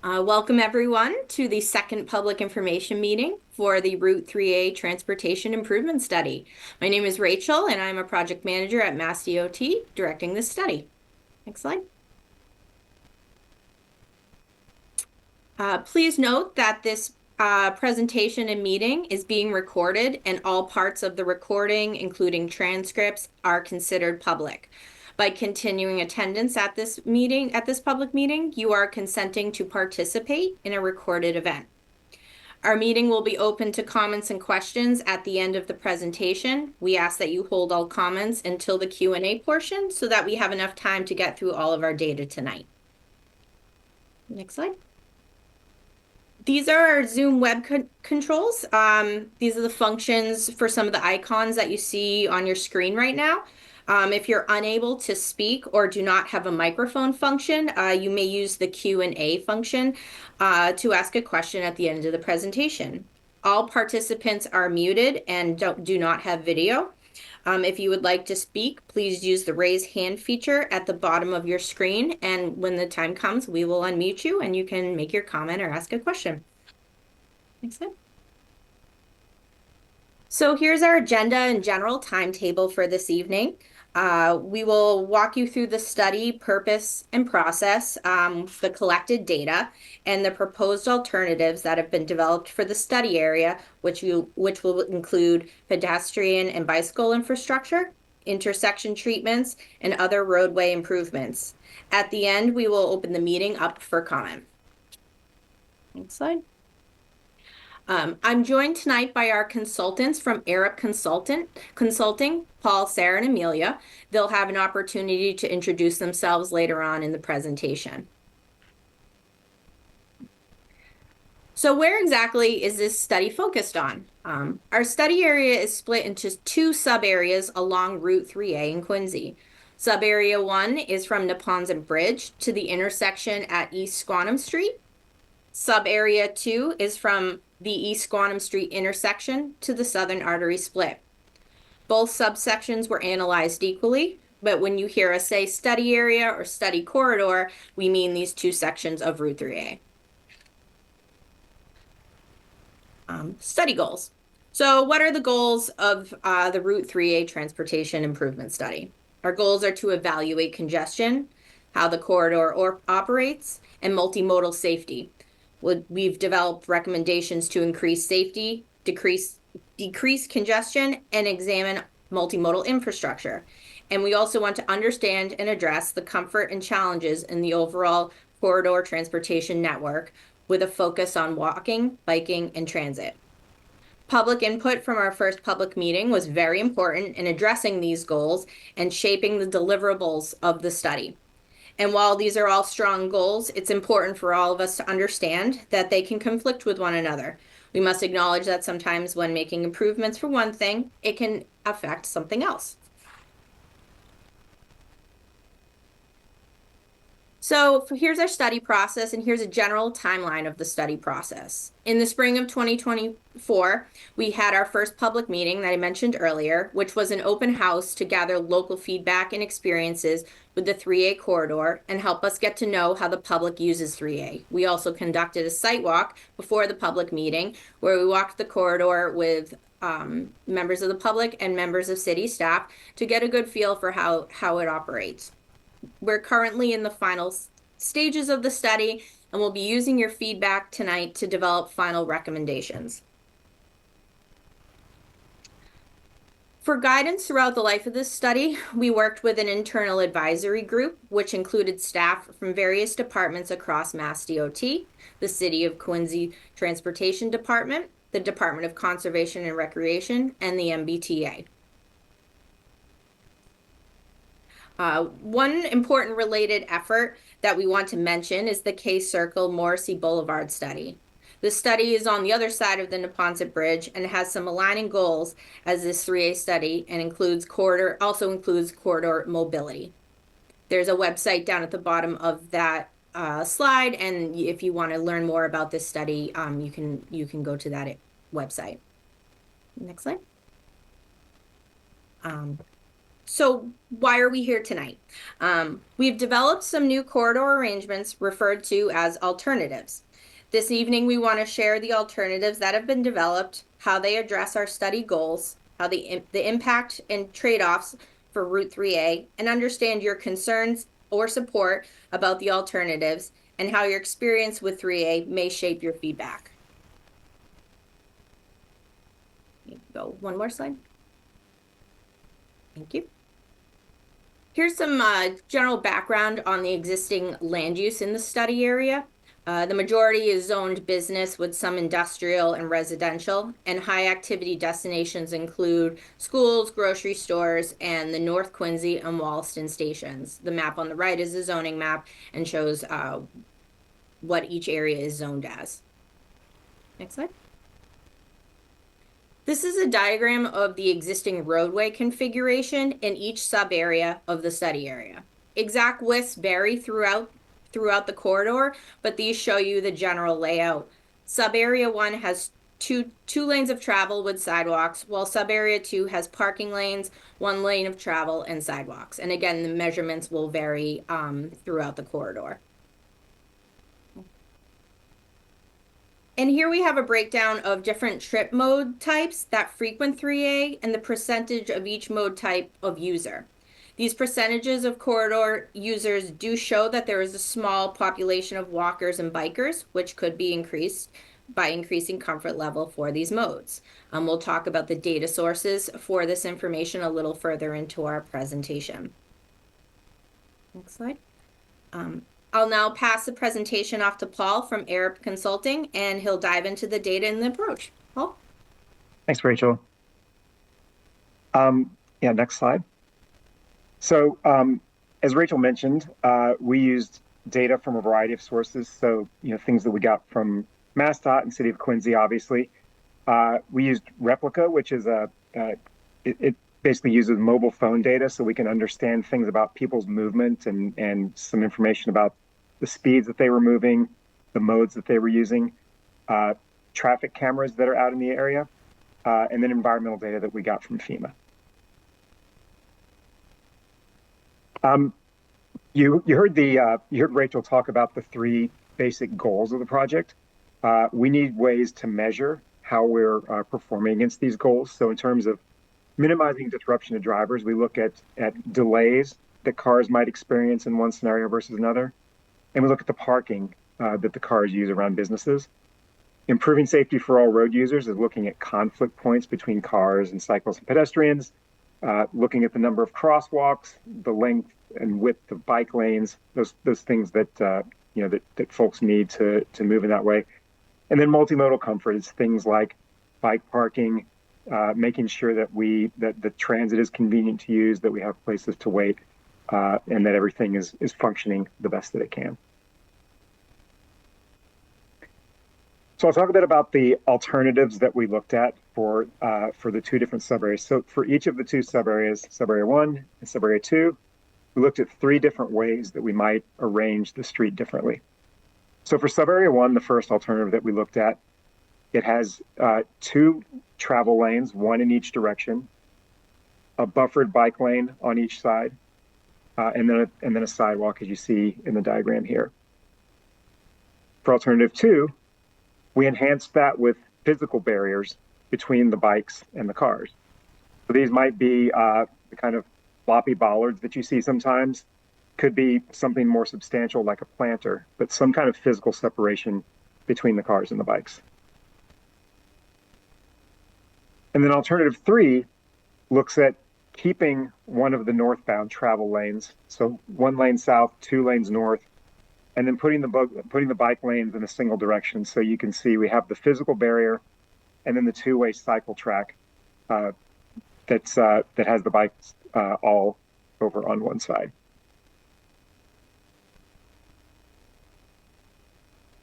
Welcome everyone to the second public information meeting for the Route 3A Transportation Improvement Study. My name is Rachel and I'm a project manager at MassDOT directing this study. Next slide. Please note that this presentation and meeting is being recorded and all parts of the recording, including transcripts, are considered public. By continuing attendance at this public meeting, you are consenting to participate in a recorded event. Our meeting will be open to comments and questions at the end of the presentation. We ask that you hold all comments until the Q&A portion so that we have enough time to get through all of our data tonight. Next slide. These are our Zoom web controls. These are the functions for some of the icons that you see on your screen right now. If you're unable to speak or do not have a microphone function, you may use the Q&A function to ask a question at the end of the presentation. All participants are muted and do not have video. If you would like to speak, please use the raise hand feature at the bottom of your screen, and when the time comes, we will unmute you and you can make your comment or ask a question. Next slide. So here's our agenda and general timetable for this evening. We will walk you through the study, purpose, and process, the collected data, and the proposed alternatives that have been developed for the study area, which will include pedestrian and bicycle infrastructure, intersection treatments, and other roadway improvements. At the end, we will open the meeting up for comment. Next slide. I'm joined tonight by our consultants from Arup Consulting, Paul, Sarah, and Amelia. They'll have an opportunity to introduce themselves later on in the presentation. So where exactly is this study focused on? Our study area is split into two sub-areas along Route 3A in Quincy. Sub-area 1 is from Neponset Bridge to the intersection at East Squantum Street. Sub-area 2 is from the East Squantum Street intersection to the Southern Artery split. Both subsections were analyzed equally, but when you hear us say study area or study corridor, we mean these two sections of Route 3A. Study goals. So what are the goals of the Route 3A Transportation Improvement Study? Our goals are to evaluate congestion, how the corridor operates, and multimodal safety. We've developed recommendations to increase safety, decrease congestion, and examine multimodal infrastructure. And we also want to understand and address the comfort and challenges in the overall corridor transportation network with a focus on walking, biking, and transit. Public input from our first public meeting was very important in addressing these goals and shaping the deliverables of the study. And while these are all strong goals, it's important for all of us to understand that they can conflict with one another. We must acknowledge that sometimes when making improvements for one thing, it can affect something else. So here's our study process, and here's a general timeline of the study process. In the spring of 2024, we had our first public meeting that I mentioned earlier, which was an open house to gather local feedback and experiences with the 3A corridor and help us get to know how the public uses 3A. We also conducted a site walk before the public meeting where we walked the corridor with members of the public and members of city staff to get a good feel for how it operates. We're currently in the final stages of the study, and we'll be using your feedback tonight to develop final recommendations. For guidance throughout the life of this study, we worked with an internal advisory group, which included staff from various departments across MassDOT, the City of Quincy Transportation Department, the Department of Conservation and Recreation, and the MBTA. One important related effort that we want to mention is the K-Circle Morrissey Boulevard study. The study is on the other side of the Neponset Bridge and has some aligning goals as this 3A study and also includes corridor mobility. There's a website down at the bottom of that slide, and if you want to learn more about this study, you can go to that website. Next slide. So why are we here tonight? We've developed some new corridor arrangements referred to as alternatives. This evening, we want to share the alternatives that have been developed, how they address our study goals, how the impact and trade-offs for Route 3A, and understand your concerns or support about the alternatives and how your experience with 3A may shape your feedback. Go one more slide. Thank you. Here's some general background on the existing land use in the study area. The majority is zoned business with some industrial and residential, and high activity destinations include schools, grocery stores, and the North Quincy and Wollaston stations. The map on the right is a zoning map and shows what each area is zoned as. Next slide. This is a diagram of the existing roadway configuration in each sub-area of the study area. Exact widths vary throughout the corridor, but these show you the general layout. Sub-area 1 has two lanes of travel with sidewalks, while sub-area 2 has parking lanes, 1 lane of travel, and sidewalks. And again, the measurements will vary throughout the corridor. And here we have a breakdown of different trip mode types that frequent 3A and the percentage of each mode type of user. These percentages of corridor users do show that there is a small population of walkers and bikers, which could be increased by increasing comfort level for these modes. We'll talk about the data sources for this information a little further into our presentation. Next slide. I'll now pass the presentation off to Paul from Arup Consulting, and he'll dive into the data and the approach. Paul? Thanks, Rachel. Yeah, next slide. So as Rachel mentioned, we used data from a variety of sources. So, things that we got from MassDOT and City of Quincy, obviously. We used Replica, which is it basically uses mobile phone data so we can understand things about people's movement and some information about the speeds that they were moving, the modes that they were using, traffic cameras that are out in the area, and then environmental data that we got from FEMA. You heard Rachel talk about the 3 basic goals of the project. We need ways to measure how we're performing against these goals. So in terms of minimizing disruption to drivers, we look at delays that cars might experience in one scenario versus another. And we look at the parking that the cars use around businesses. Improving safety for all road users is looking at conflict points between cars and cyclists and pedestrians, looking at the number of crosswalks, the length and width of bike lanes, those things that that folks need to move in that way. And then multimodal comfort is things like bike parking, making sure that the transit is convenient to use, that we have places to wait, and that everything is functioning the best that it can. So I'll talk a bit about the alternatives that we looked at for the 2 different subareas. So for each of the 2 subareas, subarea 1 and subarea 2, we looked at 3 different ways that we might arrange the street differently. So for subarea 1, the first alternative that we looked at, it has 2 travel lanes, 1 in each direction, a buffered bike lane on each side, and then a sidewalk, as you see in the diagram here. For alternative 2, we enhanced that with physical barriers between the bikes and the cars. So these might be the kind of floppy bollards that you see sometimes, could be something more substantial like a planter, but some kind of physical separation between the cars and the bikes. And then alternative 3 looks at keeping one of the northbound travel lanes, so 1 lane south, 2 lanes north, and then putting the bike lanes in a single direction. So you can see we have the physical barrier and then the 2-way cycle track that has the bikes all over on one side.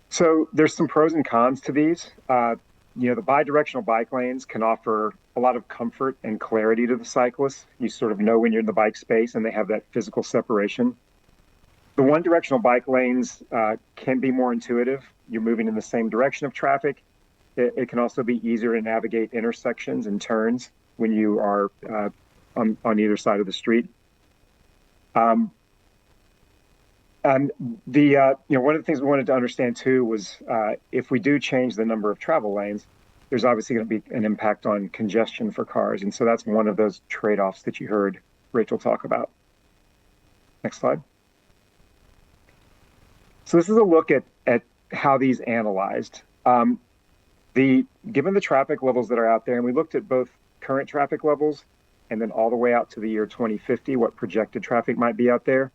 So there's some pros and cons to these. The bidirectional bike lanes can offer a lot of comfort and clarity to the cyclists. You sort of know when you're in the bike space and they have that physical separation. The one-directional bike lanes can be more intuitive. You're moving in the same direction of traffic. It can also be easier to navigate intersections and turns when you are on either side of the street. And one of the things we wanted to understand too was if we do change the number of travel lanes, there's obviously going to be an impact on congestion for cars. And so that's one of those trade-offs that you heard Rachel talk about. Next slide. So this is a look at how these analyzed. Given the traffic levels that are out there, and we looked at both current traffic levels and then all the way out to the year 2050, what projected traffic might be out there.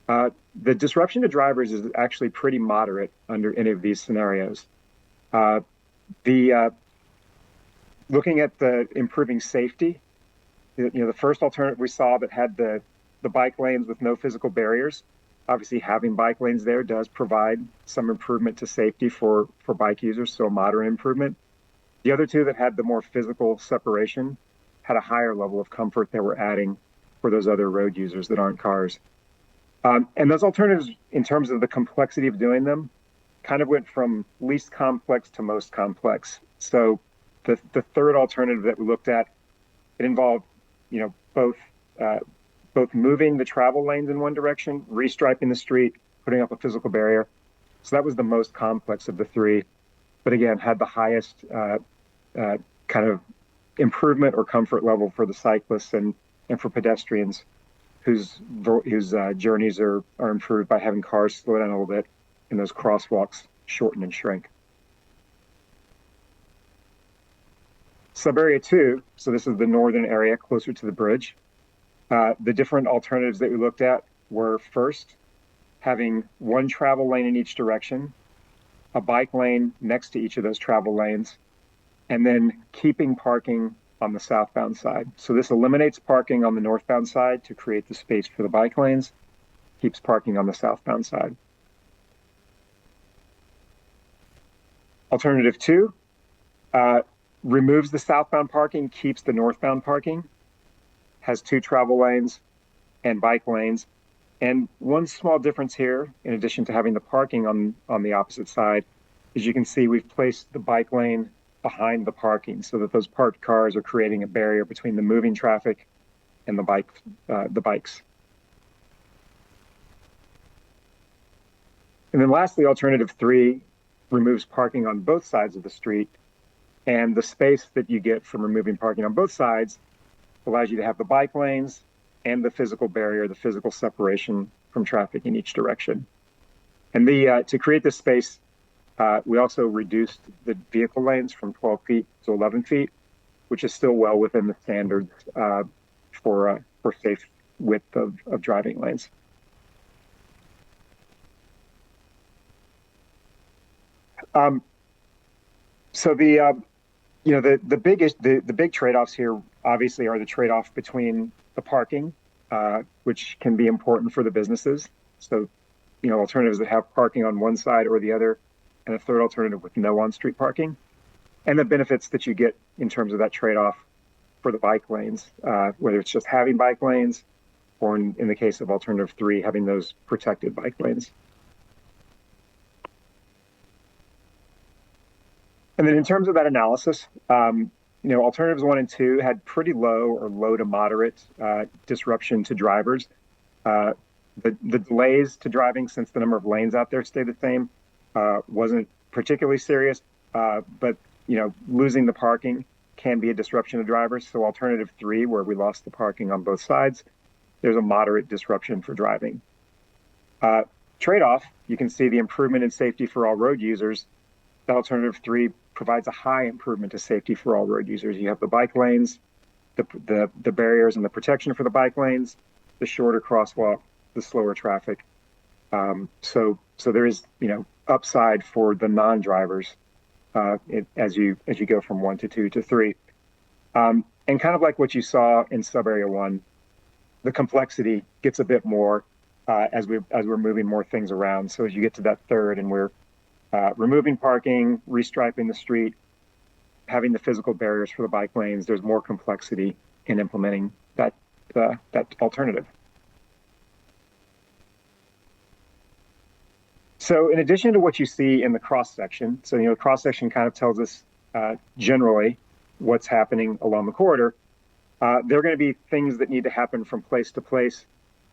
The disruption to drivers is actually pretty moderate under any of these scenarios. Looking at the improving safety, the first alternative we saw that had the bike lanes with no physical barriers. Obviously, having bike lanes there does provide some improvement to safety for bike users, so a moderate improvement. The other two that had the more physical separation had a higher level of comfort that we're adding for those other road users that aren't cars. And those alternatives, in terms of the complexity of doing them, kind of went from least complex to most complex. So the third alternative that we looked at, it involved, both moving the travel lanes in one direction, restriping the street, putting up a physical barrier. So that was the most complex of the three, but again, had the highest kind of improvement or comfort level for the cyclists and for pedestrians whose journeys are improved by having cars slow down a little bit and those crosswalks shorten and shrink. Sub-area 2, so this is the northern area closer to the bridge. The different alternatives that we looked at were first, having one travel lane in each direction, a bike lane next to each of those travel lanes, and then keeping parking on the southbound side. So this eliminates parking on the northbound side to create the space for the bike lanes, keeps parking on the southbound side. Alternative 2, removes the southbound parking, keeps the northbound parking, has two travel lanes and bike lanes. And one small difference here, in addition to having the parking on the opposite side, is you can see we've placed the bike lane behind the parking so that those parked cars are creating a barrier between the moving traffic and the bikes. And then lastly, alternative 3 removes parking on both sides of the street, and the space that you get from removing parking on both sides allows you to have the bike lanes and the physical barrier, the physical separation from traffic in each direction. And to create this space, we also reduced the vehicle lanes from 12 feet to 11 feet, which is still well within the standards for safe width of driving lanes. So the big trade-offs here obviously are the trade-off between the parking, which can be important for the businesses. So, alternatives that have parking on one side or the other, and a third alternative with no on-street parking, and the benefits that you get in terms of that trade-off for the bike lanes, whether it's just having bike lanes, or in the case of alternative 3, having those protected bike lanes. And then in terms of that analysis, alternatives 1 and 2 had pretty low or low to moderate disruption to drivers. The delays to driving, since the number of lanes out there stayed the same, wasn't particularly serious, but losing the parking can be a disruption to drivers. So alternative 3, where we lost the parking on both sides, there's a moderate disruption for driving. Trade-off, you can see the improvement in safety for all road users. That alternative 3 provides a high improvement to safety for all road users. You have the bike lanes, the barriers and the protection for the bike lanes, the shorter crosswalk, the slower traffic. So there is upside for the non-drivers as you go from 1 to 2 to 3. And kind of like what you saw in sub-area 1, the complexity gets a bit more as we're moving more things around. So as you get to that third and we're removing parking, restriping the street, having the physical barriers for the bike lanes, there's more complexity in implementing that alternative. So in addition to what you see in the cross-section, so the cross-section kind of tells us generally what's happening along the corridor, There are going to be things that need to happen from place to place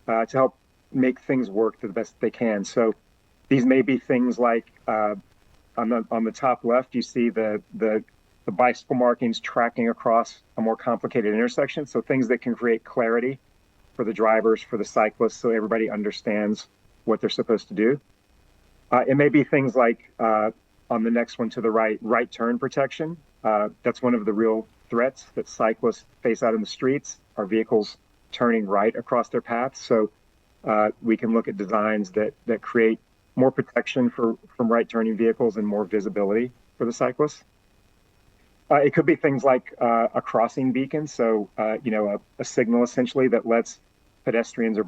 to help make things work to the best they can. So these may be things like on the top left, you see the bicycle markings tracking across a more complicated intersection. So things that can create clarity for the drivers, for the cyclists, so everybody understands what they're supposed to do. It may be things like on the next one to the right, right turn protection. That's one of the real threats that cyclists face out in the streets, are vehicles turning right across their paths. So we can look at designs that create more protection from right turning vehicles and more visibility for the cyclists. It could be things like a crossing beacon, so a signal essentially that lets pedestrians or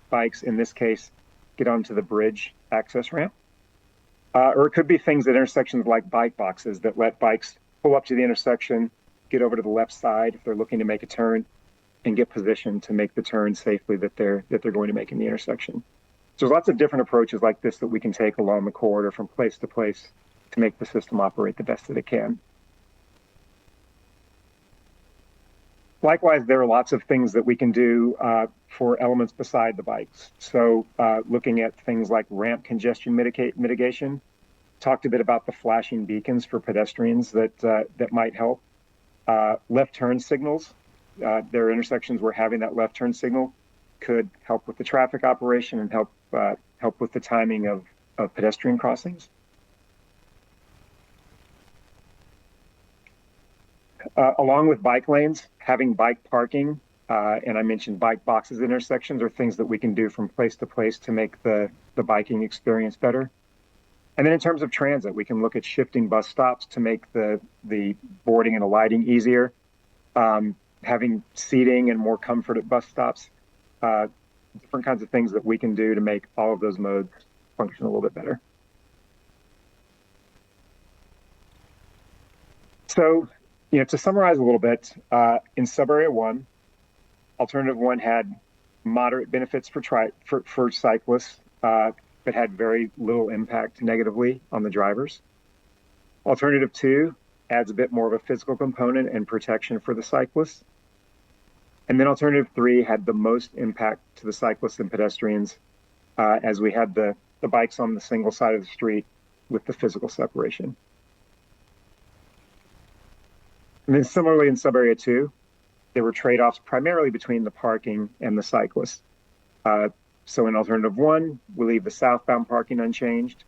bikes, in this case, get onto the bridge access ramp. Or it could be things at intersections like bike boxes that let bikes pull up to the intersection, get over to the left side if they're looking to make a turn, and get positioned to make the turn safely that they're going to make in the intersection. So there's lots of different approaches like this that we can take along the corridor from place to place to make the system operate the best that it can. Likewise, there are lots of things that we can do for elements beside the bikes. So looking at things like ramp congestion mitigation, talked a bit about the flashing beacons for pedestrians that might help. Left turn signals, there are intersections where having that left turn signal could help with the traffic operation and help with the timing of pedestrian crossings. Along with bike lanes, having bike parking, and I mentioned bike boxes intersections, are things that we can do from place to place to make the biking experience better. And then in terms of transit, we can look at shifting bus stops to make the boarding and alighting easier, having seating and more comfort at bus stops, different kinds of things that we can do to make all of those modes function a little bit better. So, to summarize a little bit, in Subarea 1, Alternative 1 had moderate benefits for cyclists, but had very little impact negatively on the drivers. Alternative 2 adds a bit more of a physical component and protection for the cyclists. And then Alternative 3 had the most impact to the cyclists and pedestrians, as we had the bikes on the single side of the street with the physical separation. And then similarly in Subarea 2, there were trade-offs primarily between the parking and the cyclists. So in Alternative 1, we leave the southbound parking unchanged.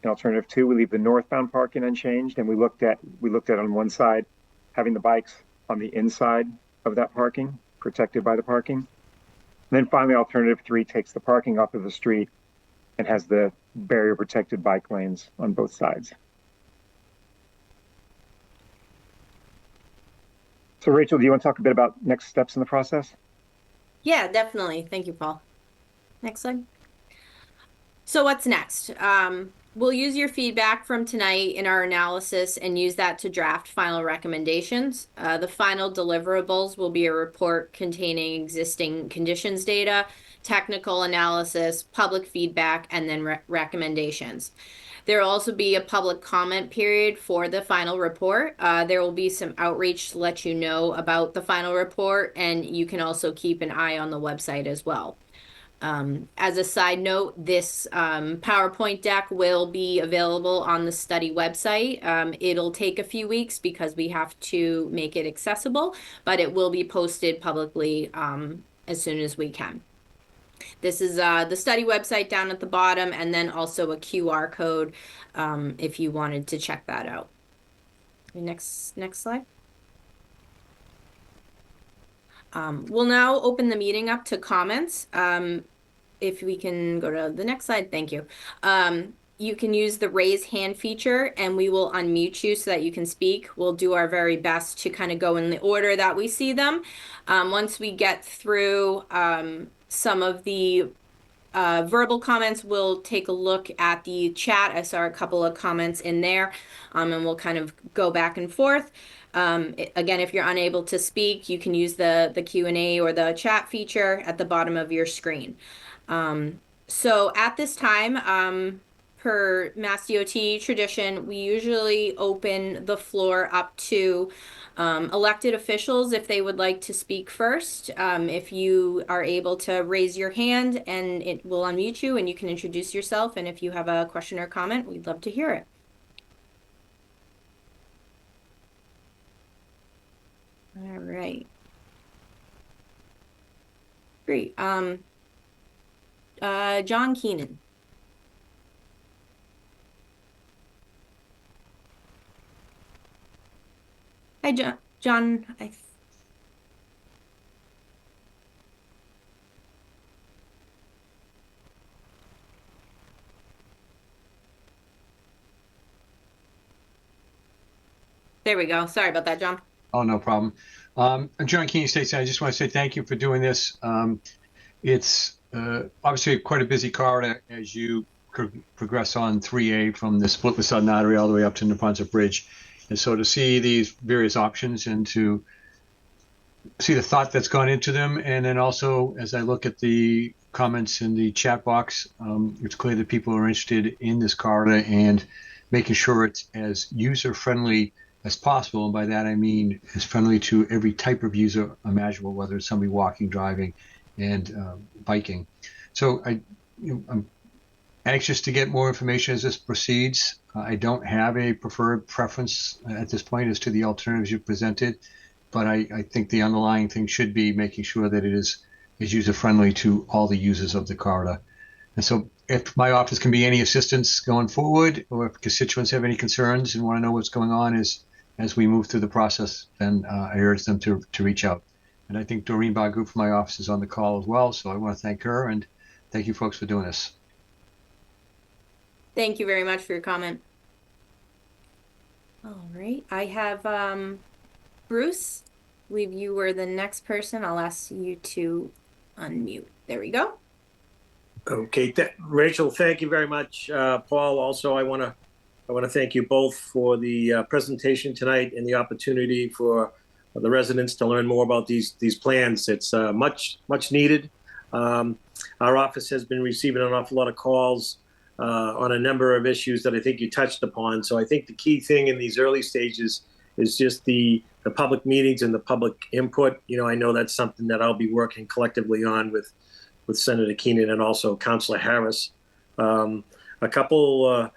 In Alternative 2, we leave the northbound parking unchanged, and we looked at on one side having the bikes on the inside of that parking, protected by the parking. And then finally, Alternative 3 takes the parking off of the street and has the barrier-protected bike lanes on both sides. So Rachel, do you want to talk a bit about next steps in the process? Yeah, definitely. Thank you, Paul. Next slide. So what's next? We'll use your feedback from tonight in our analysis and use that to draft final recommendations. The final deliverables will be a report containing existing conditions data, technical analysis, public feedback, and then recommendations. There will also be a public comment period for the final report. There will be some outreach to let you know about the final report, and you can also keep an eye on the website as well. As a side note, this PowerPoint deck will be available on the study website. It'll take a few weeks because we have to make it accessible, but it will be posted publicly as soon as we can. This is the study website down at the bottom, and then also a QR code if you wanted to check that out. Next slide. We'll now open the meeting up to comments. If we can go to the next slide, thank you. You can use the raise hand feature and we will unmute you so that you can speak. We'll do our very best to kind of go in the order that we see them. Once we get through some of the verbal comments, we'll take a look at the chat. I saw a couple of comments in there, and we'll kind of go back and forth. Again, if you're unable to speak, you can use the Q&A or the chat feature at the bottom of your screen. So at this time, per Mass DOT tradition, we usually open the floor up to elected officials if they would like to speak first. If you are able to raise your hand and it will unmute you and you can introduce yourself. And if you have a question or comment, we'd love to hear it. All right. Great. John Keenan. Hi, John. There we go. Sorry about that, John. Oh, no problem. I'm John Keeney States. I just want to say thank you for doing this. It's obviously quite a busy corridor as you progress on 3A from the split with Southern Artery all the way up to Neponset Bridge. And so to see these various options and to see the thought that's gone into them, and then also as I look at the comments in the chat box, it's clear that people are interested in this corridor and making sure it's as user-friendly as possible. And by that, I mean as friendly to every type of user imaginable, whether it's somebody walking, driving, and biking. So I'm anxious to get more information as this proceeds. I don't have a preferred preference at this point as to the alternatives you presented, but I think the underlying thing should be making sure that it is user-friendly to all the users of the corridor. And so if my office can be any assistance going forward, or if constituents have any concerns and want to know what's going on as we move through the process, then I urge them to reach out. And I think Doreen Bagu from my office is on the call as well, so I want to thank her and thank you folks for doing this. Thank you very much for your comment. All right, I have Bruce. I believe you were the next person. I'll ask you to unmute. There we go. Okay, Rachel, thank you very much. Paul, also, I want to thank you both for the presentation tonight and the opportunity for the residents to learn more about these plans. It's much needed. Our office has been receiving an awful lot of calls on a number of issues that I think you touched upon. So I think the key thing in these early stages is just the public meetings and the public input. You know, I know that's something that I'll be working collectively on with Senator Keenan and also Councilor Harris. A couple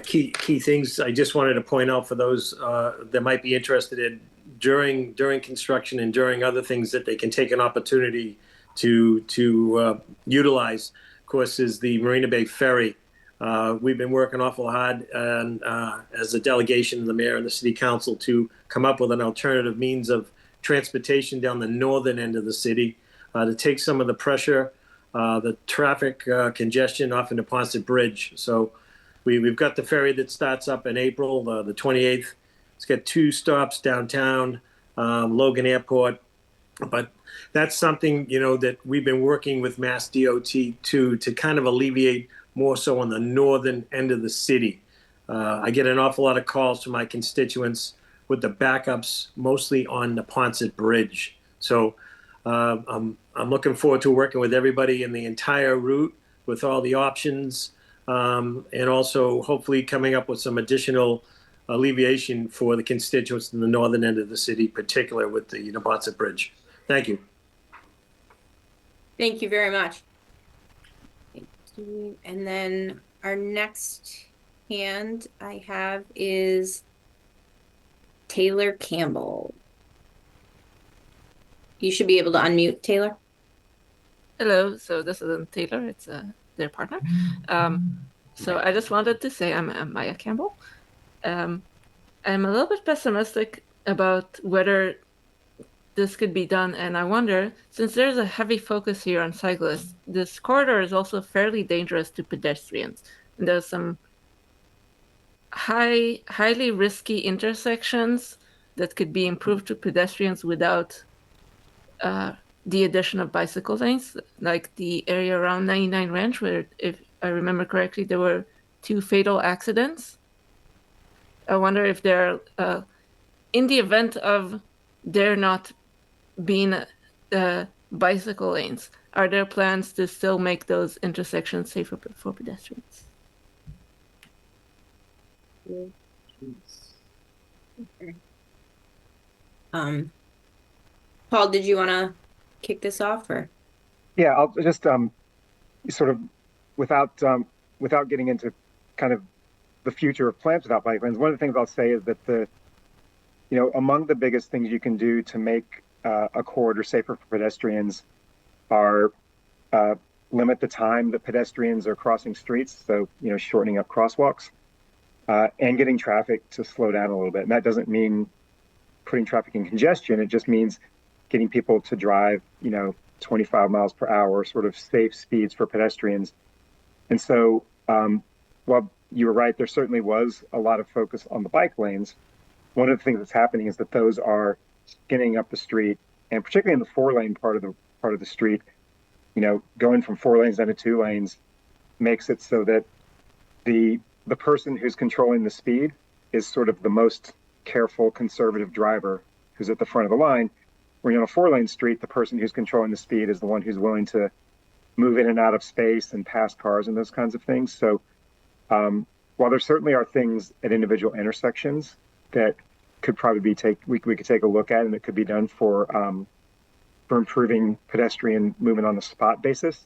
key things I just wanted to point out for those that might be interested in during construction and during other things that they can take an opportunity to utilize, of course, is the Marina Bay Ferry. We've been working awful hard and as a delegation, the mayor and the city council, to come up with an alternative means of transportation down the northern end of the city to take some of the pressure, the traffic congestion off of Neponset Bridge. So we've got the ferry that starts up in April, the 28th. It's got 2 stops downtown, Logan Airport. But that's something, you know, that we've been working with Mass DOT to kind of alleviate more so on the northern end of the city. I get an awful lot of calls from my constituents with the backups, mostly on Neponset Bridge. So I'm looking forward to working with everybody in the entire route with all the options, and also hopefully coming up with some additional alleviation for the constituents in the northern end of the city, particularly with the Neponset Bridge. Thank you. Thank you very much. And then our next hand I have is Taylor Campbell. You should be able to unmute, Taylor. Hello, so this isn't Taylor, it's their partner. So I just wanted to say I'm Maya Campbell. I'm a little bit pessimistic about whether this could be done, and I wonder, since there's a heavy focus here on cyclists, this corridor is also fairly dangerous to pedestrians. And there's some highly risky intersections that could be improved to pedestrians without the addition of bicycle lanes, like the area around 99 Ranch, where, if I remember correctly, there were 2 fatal accidents. I wonder if there, in the event of there not being bicycle lanes, are there plans to still make those intersections safer for pedestrians? Paul, did you want to kick this off or? Yeah, I'll just sort of without getting into kind of the future of plans without bike lanes. One of the things I'll say is that among the biggest things you can do to make a corridor safer for pedestrians are limit the time that pedestrians are crossing streets. So, shortening up crosswalks and getting traffic to slow down a little bit. And that doesn't mean putting traffic in congestion. It just means getting people to drive, 25 miles per hour, sort of safe speeds for pedestrians. And so, while you were right, there certainly was a lot of focus on the bike lanes. One of the things that's happening is that those are skinning up the street, and particularly in the 4-lane part of the street, going from 4 lanes down to 2 lanes makes it so that the person who's controlling the speed is sort of the most careful, conservative driver who's at the front of the line. When you're on a 4-lane street, the person who's controlling the speed is the one who's willing to move in and out of space and pass cars and those kinds of things. So while there certainly are things at individual intersections that could probably we could take a look at, and it could be done for improving pedestrian movement on a spot basis.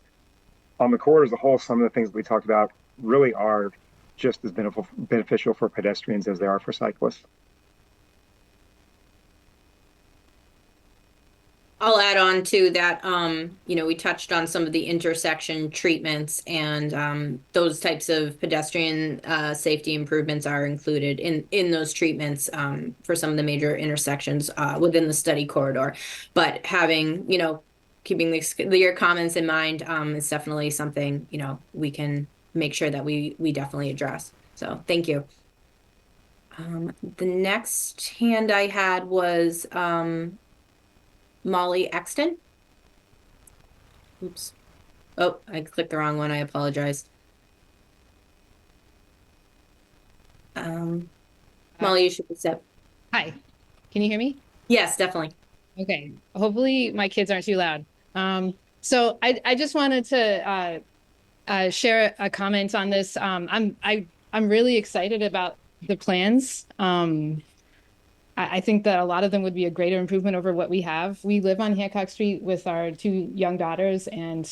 On the corridor as a whole, some of the things we talked about really are just as beneficial for pedestrians as they are for cyclists. I'll add on to that. We touched on some of the intersection treatments, and those types of pedestrian safety improvements are included in those treatments for some of the major intersections within the study corridor. But having, keeping your comments in mind is definitely something, we can make sure that we definitely address. So thank you. The next hand I had was Molly Exton. Oops. Oh, I clicked the wrong one. I apologize. Molly, you should accept. Hi, can you hear me? Yes, definitely. Okay, hopefully my kids aren't too loud. So I just wanted to share a comment on this. I'm really excited about the plans. I think that a lot of them would be a greater improvement over what we have. We live on Hancock Street with our 2 young daughters, and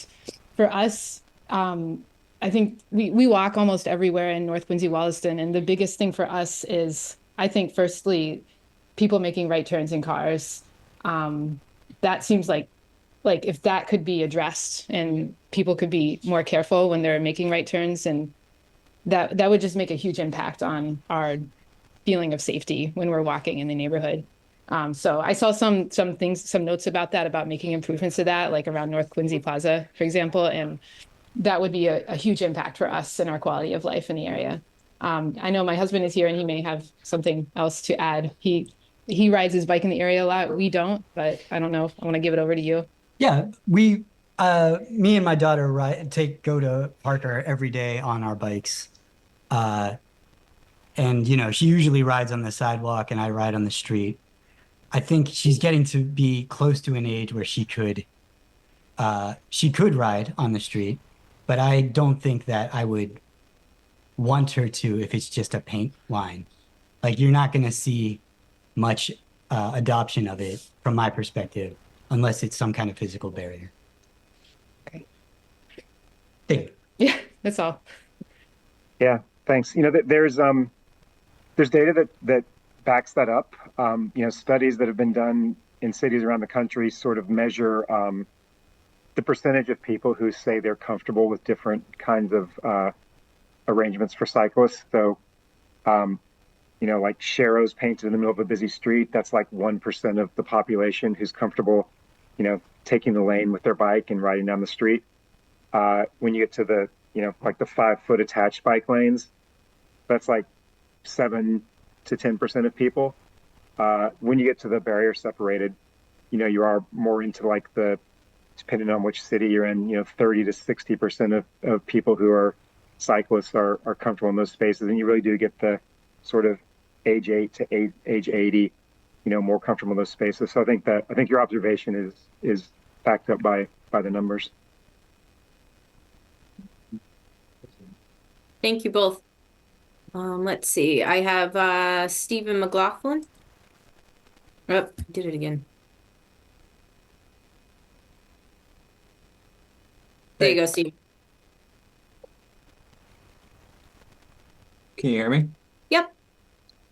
for us, I think we walk almost everywhere in North Quincy, Wollaston, and the biggest thing for us is, I think, firstly, people making right turns in cars. That seems like if that could be addressed and people could be more careful when they're making right turns, and that would just make a huge impact on our feeling of safety when we're walking in the neighborhood. So I saw some notes about that, about making improvements to that, like around North Quincy Plaza, for example, and that would be a huge impact for us and our quality of life in the area. I know my husband is here and he may have something else to add. He rides his bike in the area a lot. We don't, but I don't know. I want to give it over to you. Yeah, me and my daughter go to Parker every day on our bikes. And, she usually rides on the sidewalk and I ride on the street. I think she's getting to be close to an age where she could ride on the street, but I don't think that I would want her to if it's just a paint line. Like, you're not going to see much adoption of it from my perspective, unless it's some kind of physical barrier. Okay. Thank you. Yeah, that's all. Yeah, thanks. There's data that backs that up. Studies that have been done in cities around the country sort of measure the percentage of people who say they're comfortable with different kinds of arrangements for cyclists. So, like Sharrows painted in the middle of a busy street, that's like 1% of the population who's comfortable, taking the lane with their bike and riding down the street. When you get to the, like the 5-foot attached bike lanes, that's like 7 to 10% of people. When you get to the barrier separated, you are more into like depending on which city you're in, 30 to 60% of people who are cyclists are comfortable in those spaces. And you really do get the sort of age 8 to age 80, more comfortable in those spaces. So I think your observation is backed up by the numbers. Thank you both. Let's see. I have Stephen McLaughlin. Oh, did it again. There you go, Steve. Can you hear me? Yep.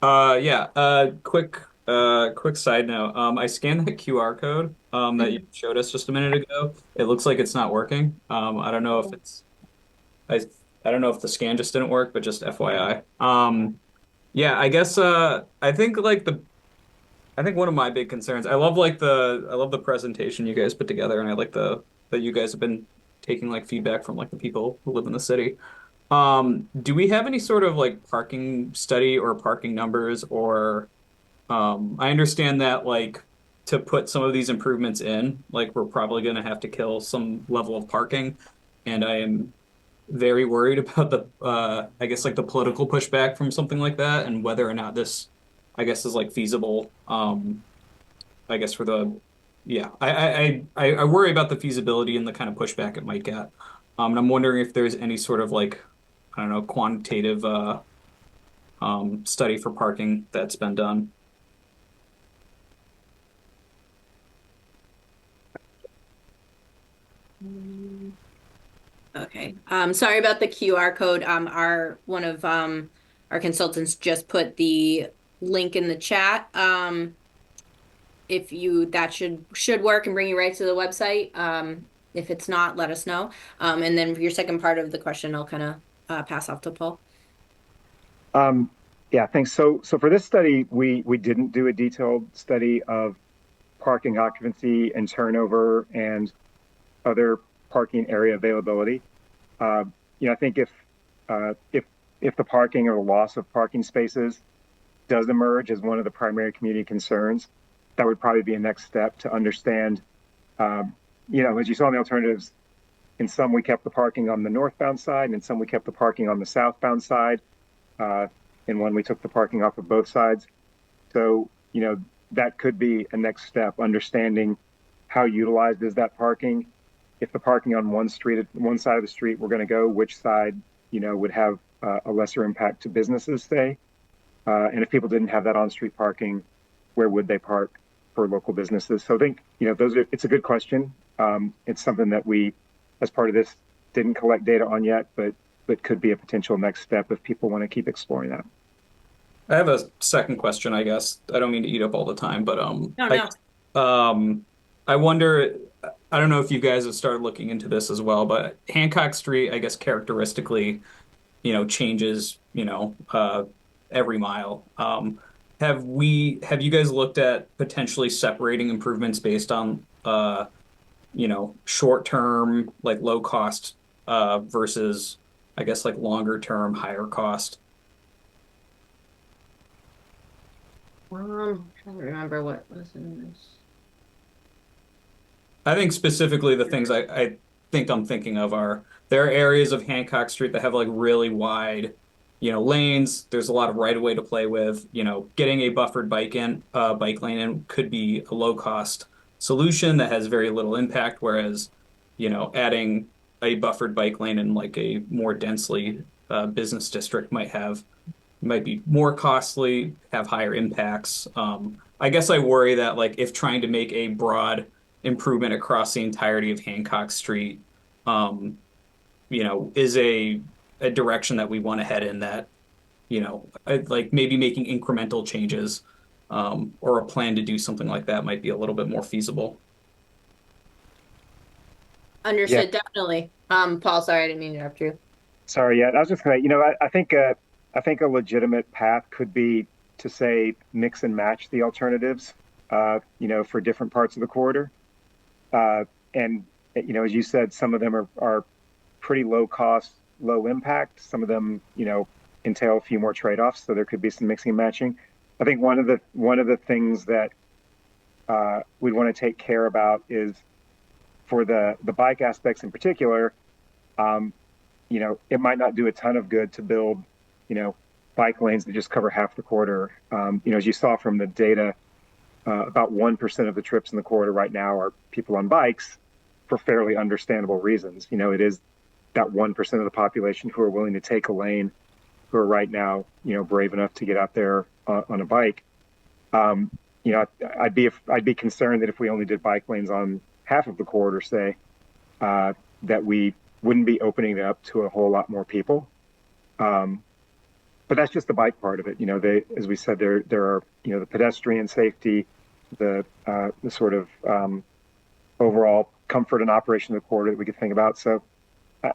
Yeah. Quick side note. I scanned that QR code that you showed us just a minute ago. It looks like it's not working. I don't know if it's I I don't know if the scan just didn't work, but just FYI. Yeah, I guess I think one of my big concerns. I love the presentation you guys put together, and I like the that you guys have been taking like feedback from like the people who live in the city. Do we have any sort of like parking study or parking numbers or I understand that like to put some of these improvements in, like we're probably going to have to kill some level of parking, and I am very worried about the I guess like the political pushback from something like that and whether or not this I guess is like feasible. I guess for the yeah, I worry about the feasibility and the kind of pushback it might get. And I'm wondering if there's any sort of like I don't know quantitative study for parking that's been done. Okay. Sorry about the QR code. One of our consultants just put the link in the chat. If you that should work and bring you right to the website. If it's not, let us know. And then for your second part of the question, I'll kind of pass off to Paul. Yeah, thanks. So for this study, we didn't do a detailed study of parking occupancy and turnover and other parking area availability. I think if the parking or the loss of parking spaces does emerge as one of the primary community concerns, that would probably be a next step to understand. As you saw in the alternatives, in some we kept the parking on the northbound side, and in some we kept the parking on the southbound side. In one we took the parking off of both sides. So that could be a next step, understanding how utilized is that parking. If the parking on one side of the street we're going to go, which side would have a lesser impact to businesses, say, and if people didn't have that on-street parking, where would they park for local businesses? So I think it's a good question. It's something that we, as part of this, didn't collect data on yet, but could be a potential next step if people want to keep exploring that. I have a second question, I guess. I don't mean to eat up all the time, but No. I wonder, I don't know if you guys have started looking into this as well, but Hancock Street, I guess characteristically, changes, every mile. Have you guys looked at potentially separating improvements based on, short term, like low cost, versus, I guess, like longer term, higher cost? I'm trying to remember what was in this. I think specifically the things I think I'm thinking of are there are areas of Hancock Street that have like really wide, lanes. There's a lot of right of way to play with. Getting a buffered bike lane in could be a low cost solution that has very little impact. Whereas, adding a buffered bike lane in like a more densely business district might be more costly, have higher impacts. I guess I worry that like if trying to make a broad improvement across the entirety of Hancock Street, is a direction that we want to head in that, like maybe making incremental changes, or a plan to do something like that might be a little bit more feasible. Understood, definitely. Paul, sorry, I didn't mean to interrupt you. Sorry, yeah, I was just going to, I think a legitimate path could be to say mix and match the alternatives, for different parts of the corridor. And as you said, some of them are pretty low cost, low impact. Some of them, entail a few more trade-offs. So there could be some mixing and matching. I think one of the things that we'd want to take care about is for the bike aspects in particular. It might not do a ton of good to build, bike lanes that just cover half the corridor. As you saw from the data, about 1% of the trips in the corridor right now are people on bikes for fairly understandable reasons. It is that 1% of the population who are willing to take a lane who are right now, brave enough to get out there on a bike. I'd be concerned that if we only did bike lanes on half of the corridor, say, that we wouldn't be opening it up to a whole lot more people. But that's just the bike part of it. As we said, there are, the pedestrian safety, the sort of overall comfort and operation of the corridor that we could think about. So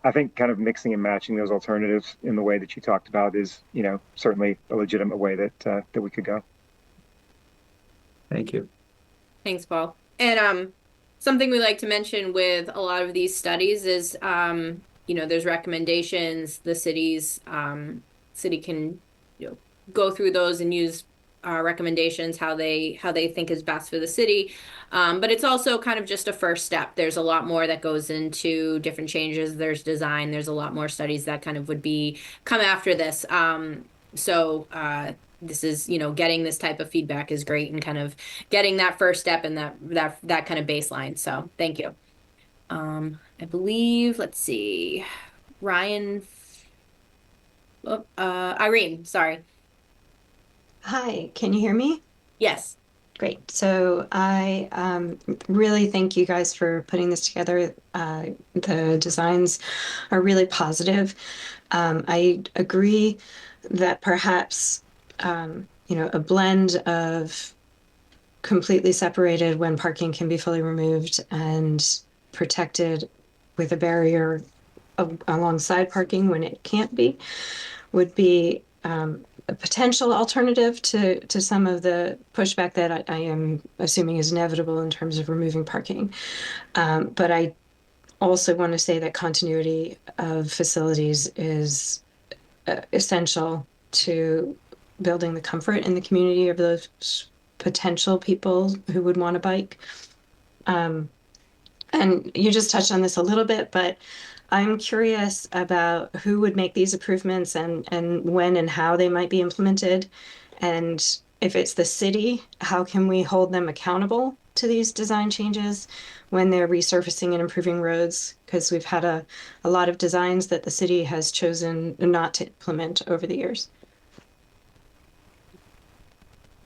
I think kind of mixing and matching those alternatives in the way that you talked about is, certainly a legitimate way that we could go. Thank you. Thanks, Paul. And something we like to mention with a lot of these studies is, there's recommendations. The city can, go through those and use recommendations how they think is best for the city. But it's also kind of just a first step. There's a lot more that goes into different changes. There's design. There's a lot more studies that kind of would come after this. This is, getting this type of feedback is great, and kind of getting that first step and that kind of baseline. So thank you. I believe, let's see, Irene, sorry. Hi, can you hear me? Yes. Great. So I really thank you guys for putting this together. The designs are really positive. I agree that perhaps, a blend of completely separated when parking can be fully removed and protected with a barrier alongside parking when it can't be would be a potential alternative to some of the pushback that I am assuming is inevitable in terms of removing parking. But I also want to say that continuity of facilities is essential to building the comfort in the community of those potential people who would want to bike. And you just touched on this a little bit, but I'm curious about who would make these improvements and when and how they might be implemented. And if it's the city, how can we hold them accountable to these design changes when they're resurfacing and improving roads? Because we've had a lot of designs that the city has chosen not to implement over the years.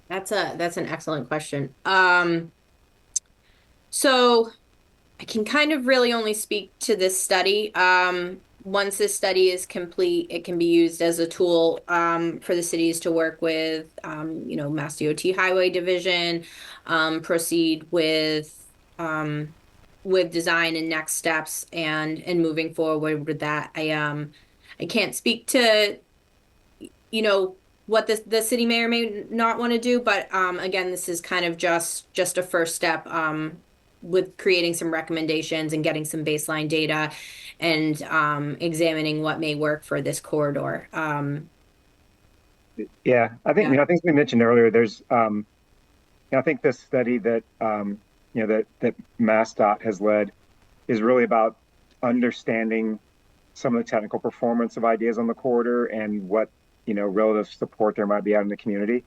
That's an excellent question. So I can kind of really only speak to this study. Once this study is complete, it can be used as a tool for the cities to work with, Mass DOT Highway Division, proceed with design and next steps, and moving forward with that. I can't speak to, what the city may or may not want to do, but again, this is kind of just a first step with creating some recommendations and getting some baseline data and examining what may work for this corridor. Yeah, I think, I think we mentioned earlier, there's, I think this study that, that MassDOT has led is really about understanding some of the technical performance of ideas on the corridor and what, relative support there might be out in the community.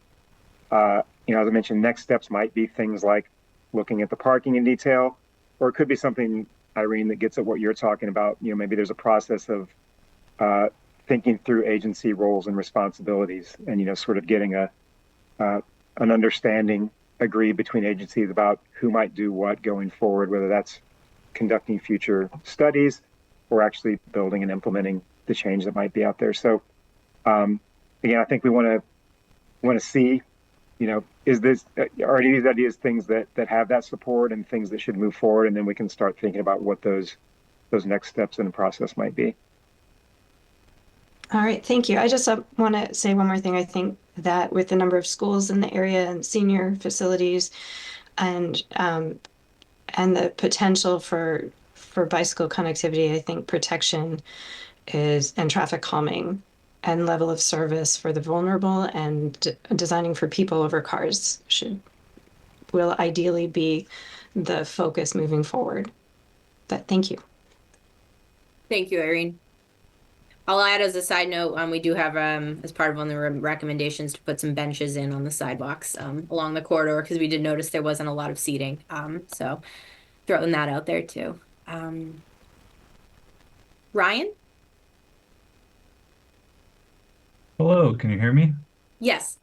As I mentioned, next steps might be things like looking at the parking in detail, or it could be something, Irene, that gets at what you're talking about. Maybe there's a process of thinking through agency roles and responsibilities, and sort of getting an understanding agreed between agencies about who might do what going forward, whether that's conducting future studies or actually building and implementing the change that might be out there. So again, I think we want to see, are these ideas things that have that support and things that should move forward, and then we can start thinking about what those next steps in the process might be. All right, thank you. I just want to say one more thing. I think that with the number of schools in the area and senior facilities, and the potential for bicycle connectivity, I think protection and traffic calming and level of service for the vulnerable and designing for people over cars will ideally be the focus moving forward. But thank you. Thank you, Irene. I'll add as a side note, we do have, as part of one of the recommendations, to put some benches in on the sidewalks along the corridor, because we did notice there wasn't a lot of seating. So throwing that out there too. Ryan? Hello, can you hear me? Yes.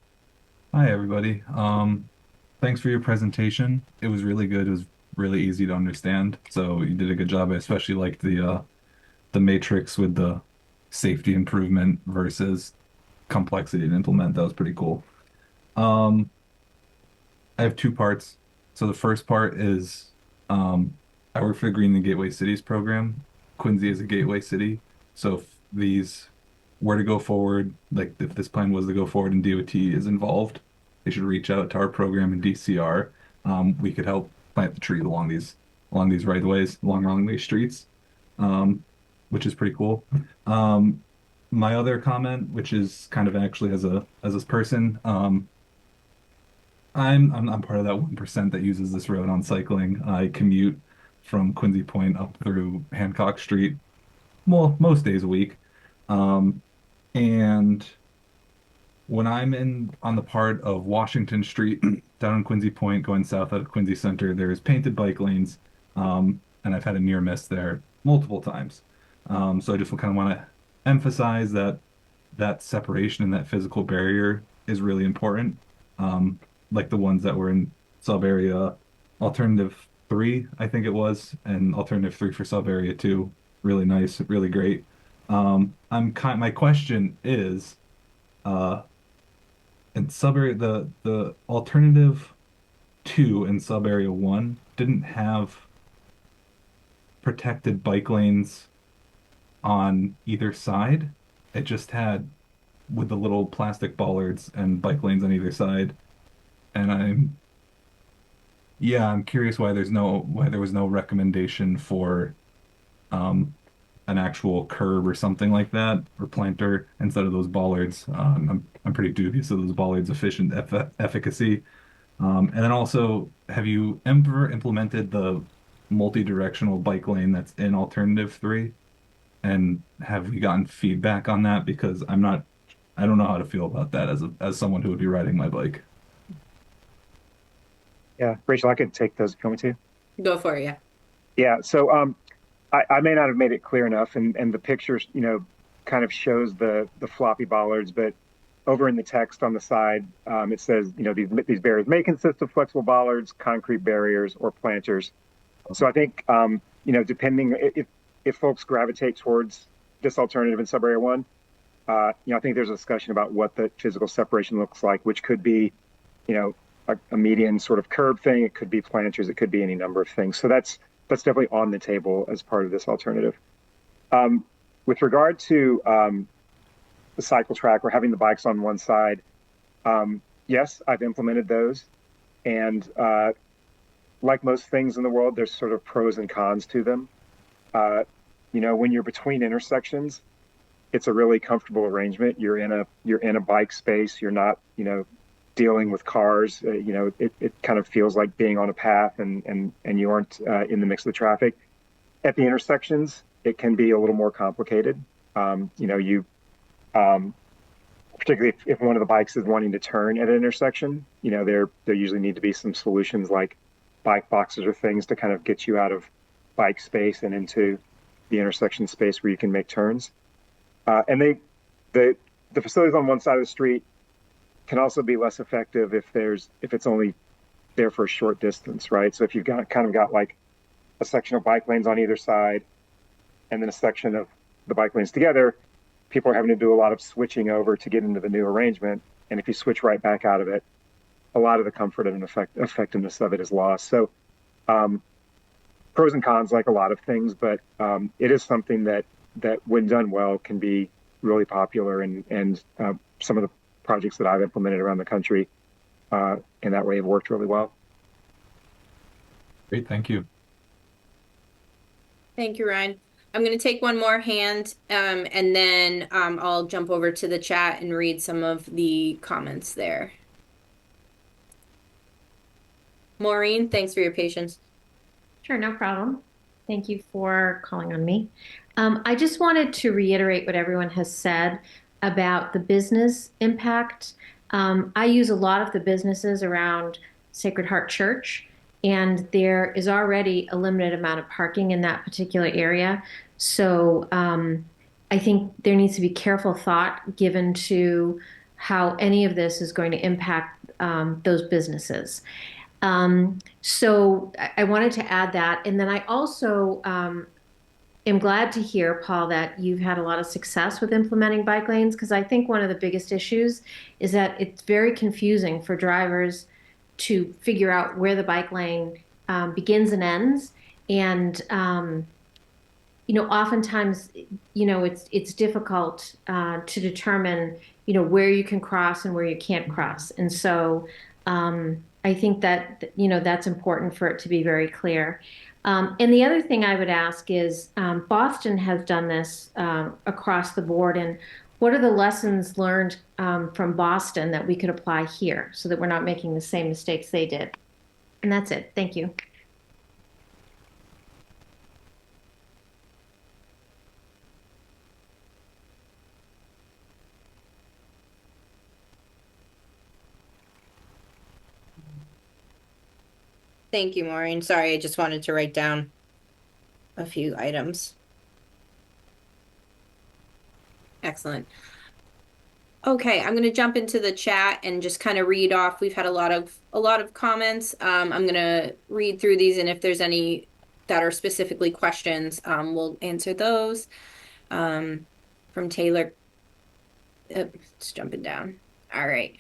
Hi, everybody. Thanks for your presentation. It was really good. It was really easy to understand. So you did a good job. I especially liked the matrix with the safety improvement versus complexity to implement. That was pretty cool. Um, I have two parts. So the first part is I work for the Green and Gateway Cities program. Quincy is a gateway city. So if these were to go forward, like if this plan was to go forward and DOT is involved, they should reach out to our program in DCR. We could help plant the trees along these right of ways, along these streets, um, which is pretty cool. My other comment, which is kind of actually as a person, I'm part of that 1% that uses this road on cycling. I commute from Quincy Point up through Hancock Street, well, most days a week. Um, and when I'm in on the part of Washington Street down in Quincy Point, going south out of Quincy Center, there's painted bike lanes, and I've had a near miss there multiple times. So I just kind of want to emphasize that that separation and that physical barrier is really important. Like the ones that were in sub area alternative 3, I think it was, and alternative 3 for sub area 2. Really nice, really great. My question is, uh, in sub area the alternative 2 in sub area 1 didn't have protected bike lanes on either side. It just had with the little plastic bollards and bike lanes on either side. And I'm curious why there was no recommendation for um an actual curb or something like that or planter instead of those bollards. I'm pretty dubious of those bollards' efficacy. And then also, have you ever implemented the multi-directional bike lane that's in alternative 3? And have you gotten feedback on that? Because I don't know how to feel about that as someone who would be riding my bike. Yeah, Rachel, I could take those if you want me to. Go for it. Yeah. Yeah, so I may not have made it clear enough, and the pictures, kind of shows the floppy bollards, but over in the text on the side, it says, these barriers may consist of flexible bollards, concrete barriers, or planters. So I think, depending if folks gravitate towards this alternative in sub area 1, I think there's a discussion about what the physical separation looks like, which could be, a median sort of curb thing. It could be planters. It could be any number of things. So that's definitely on the table as part of this alternative. With regard to the cycle track or having the bikes on one side, yes, I've implemented those. And like most things in the world, there's sort of pros and cons to them. When you're between intersections, it's a really comfortable arrangement. You're in a bike space. You're not, dealing with cars. It kind of feels like being on a path, and you aren't in the mix of the traffic. At the intersections, it can be a little more complicated. Particularly if one of the bikes is wanting to turn at an intersection, there usually need to be some solutions like bike boxes or things to kind of get you out of bike space and into the intersection space where you can make turns. And the facilities on one side of the street can also be less effective if it's only there for a short distance, right? So if you've got like a section of bike lanes on either side and then a section of the bike lanes together, people are having to do a lot of switching over to get into the new arrangement. And if you switch right back out of it, a lot of the comfort and effectiveness of it is lost. So pros and cons, like a lot of things, but it is something that when done well can be really popular, and some of the projects that I've implemented around the country in that way have worked really well. Great, thank you. Thank you, Ryan. I'm going to take one more hand, and then I'll jump over to the chat and read some of the comments there. Maureen, thanks for your patience. Sure, no problem. Thank you for calling on me. I just wanted to reiterate what everyone has said about the business impact. I use a lot of the businesses around Sacred Heart Church, and there is already a limited amount of parking in that particular area. So I think there needs to be careful thought given to how any of this is going to impact those businesses. So I wanted to add that. And then I also am glad to hear, Paul, that you've had a lot of success with implementing bike lanes, because I think one of the biggest issues is that it's very confusing for drivers to figure out where the bike lane begins and ends. And oftentimes, it's difficult to determine, where you can cross and where you can't cross. And so I think that, that's important for it to be very clear. And the other thing I would ask is, Boston has done this across the board. And what are the lessons learned from Boston that we could apply here so that we're not making the same mistakes they did? And that's it. Thank you. Thank you, Maureen. Sorry, I just wanted to write down a few items. Excellent. Okay, I'm going to jump into the chat and just kind of read off. We've had a lot of comments. I'm going to read through these, and if there's any that are specifically questions, we'll answer those. From Taylor, just jumping down. All right.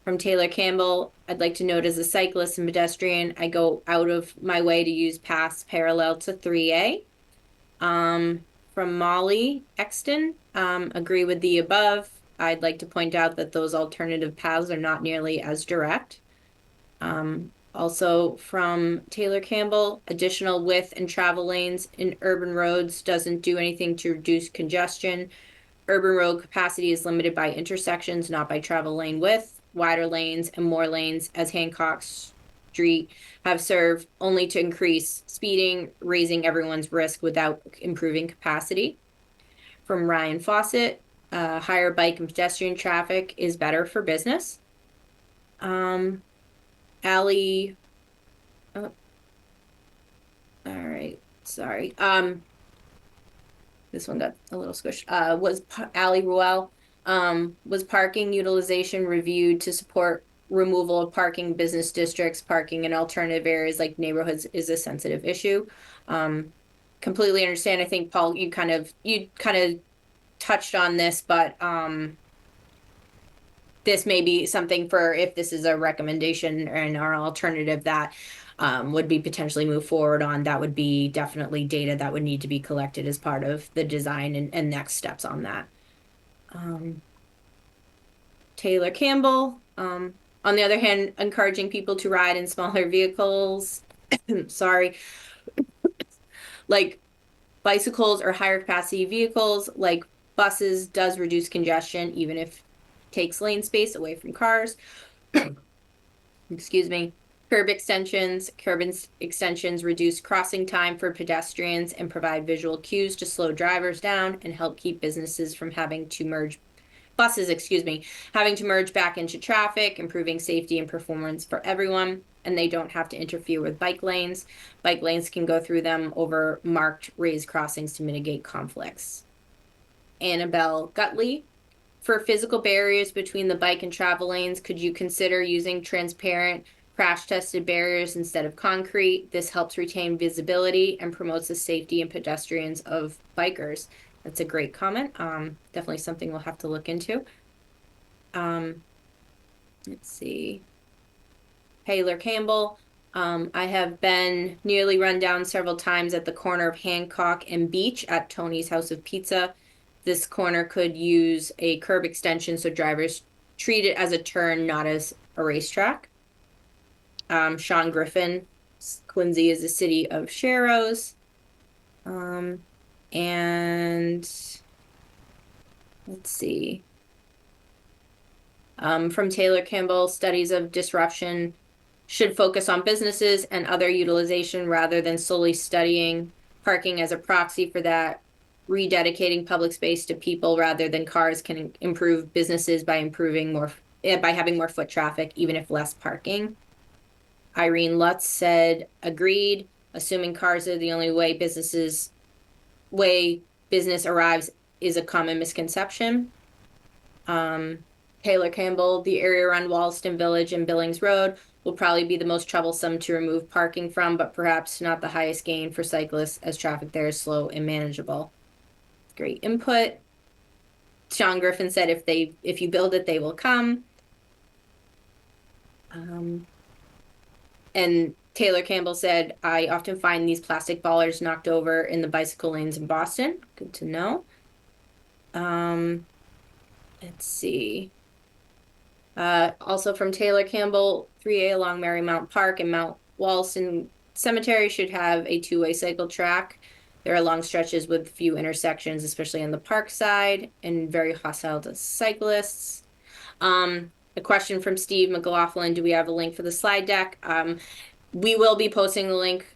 From Taylor Campbell, I'd like to note as a cyclist and pedestrian, I go out of my way to use paths parallel to 3A. From Molly Exton, agree with the above. I'd like to point out that those alternative paths are not nearly as direct. Also from Taylor Campbell, additional width and travel lanes in urban roads doesn't do anything to reduce congestion. Urban road capacity is limited by intersections, not by travel lane width. Wider lanes and more lanes, as Hancock Street, have served only to increase speeding, raising everyone's risk without improving capacity. From Ryan Fawcett, higher bike and pedestrian traffic is better for business. Allie, oh, all right, sorry. This one got a little squished. Was Allie Ruel. Was parking utilization reviewed to support removal of parking business districts? Parking in alternative areas like neighborhoods is a sensitive issue. Completely understand. I think, Paul, you kind of touched on this, but this may be something for, if this is a recommendation and our alternative that would be potentially move forward on, that would be definitely data that would need to be collected as part of the design and next steps on that. Taylor Campbell, on the other hand, encouraging people to ride in smaller vehicles, sorry, like bicycles or higher capacity vehicles like buses does reduce congestion, even if it takes lane space away from cars. Excuse me. Curb extensions reduce crossing time for pedestrians and provide visual cues to slow drivers down and help keep businesses from having to merge back into traffic, improving safety and performance for everyone, and they don't have to interfere with bike lanes. Bike lanes can go through them over marked raised crossings to mitigate conflicts. Annabelle Gutley, for physical barriers between the bike and travel lanes, could you consider using transparent crash-tested barriers instead of concrete? This helps retain visibility and promotes the safety and pedestrians of bikers. That's a great comment. Definitely something we'll have to look into. Let's see. Taylor Campbell. I have been nearly run down several times at the corner of Hancock and Beach at Tony's House of Pizza. This corner could use a curb extension so drivers treat it as a turn, not as a racetrack. Sean Griffin, Quincy is a city of Sharrows. And let's see. From Taylor Campbell, studies of disruption should focus on businesses and other utilization rather than solely studying parking as a proxy for that. Rededicating public space to people rather than cars can improve businesses by having more foot traffic, even if less parking. Irene Lutz said, agreed, assuming cars are the only way business arrives is a common misconception. Taylor Campbell, the area around Wallaston Village and Billings Road will probably be the most troublesome to remove parking from, but perhaps not the highest gain for cyclists as traffic there is slow and manageable. Great input. Sean Griffin said if you build it, they will come. And Taylor Campbell said, I often find these plastic ballers knocked over in the bicycle lanes in Boston. Good to know. Let's see. Also from Taylor Campbell, 3A along Marymount Park and Mount Wollaston Cemetery should have a two-way cycle track. There are long stretches with few intersections, especially on the park side, and very hostile to cyclists. A question from Steve McLaughlin, do we have a link for the slide deck? We will be posting the link,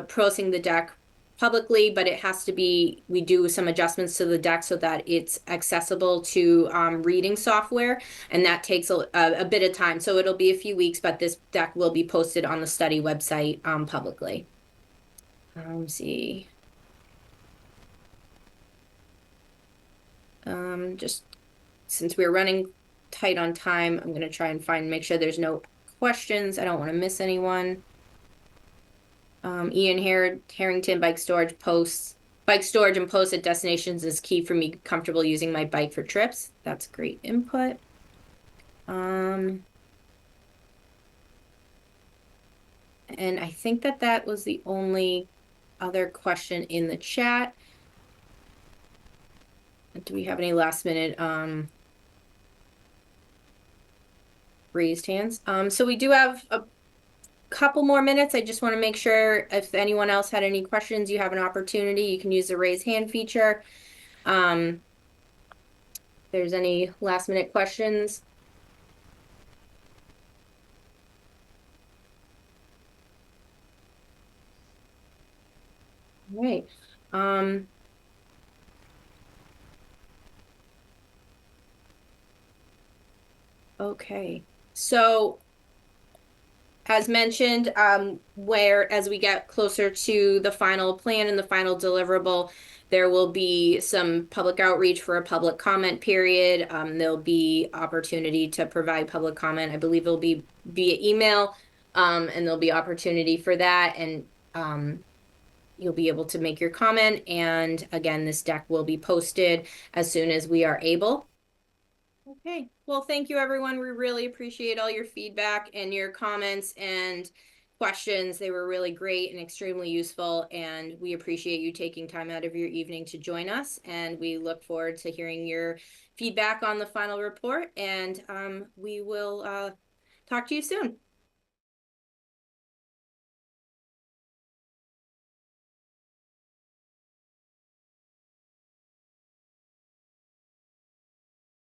posting the deck publicly, but it has to be, we do some adjustments to the deck so that it's accessible to reading software, and that takes a bit of time. So it'll be a few weeks, but this deck will be posted on the study website publicly. Let's see. Just since we're running tight on time, I'm going to try and make sure there's no questions. I don't want to miss anyone. Ian Harrington, bike storage and posts at destinations is key for me comfortable using my bike for trips. That's great input. And I think that was the only other question in the chat. Do we have any last minute raised hands? So we do have a couple more minutes. I just want to make sure if anyone else had any questions, you have an opportunity. You can use the raise hand feature. If there's any last minute questions. All right. Okay. So as mentioned, as we get closer to the final plan and the final deliverable, there will be some public outreach for a public comment period. There'll be opportunity to provide public comment. I believe it'll be via email, and there'll be opportunity for that. And you'll be able to make your comment. And again, this deck will be posted as soon as we are able. Okay, well, thank you, everyone. We really appreciate all your feedback and your comments and questions. They were really great and extremely useful, and we appreciate you taking time out of your evening to join us, and we look forward to hearing your feedback on the final report, and we will talk to you soon.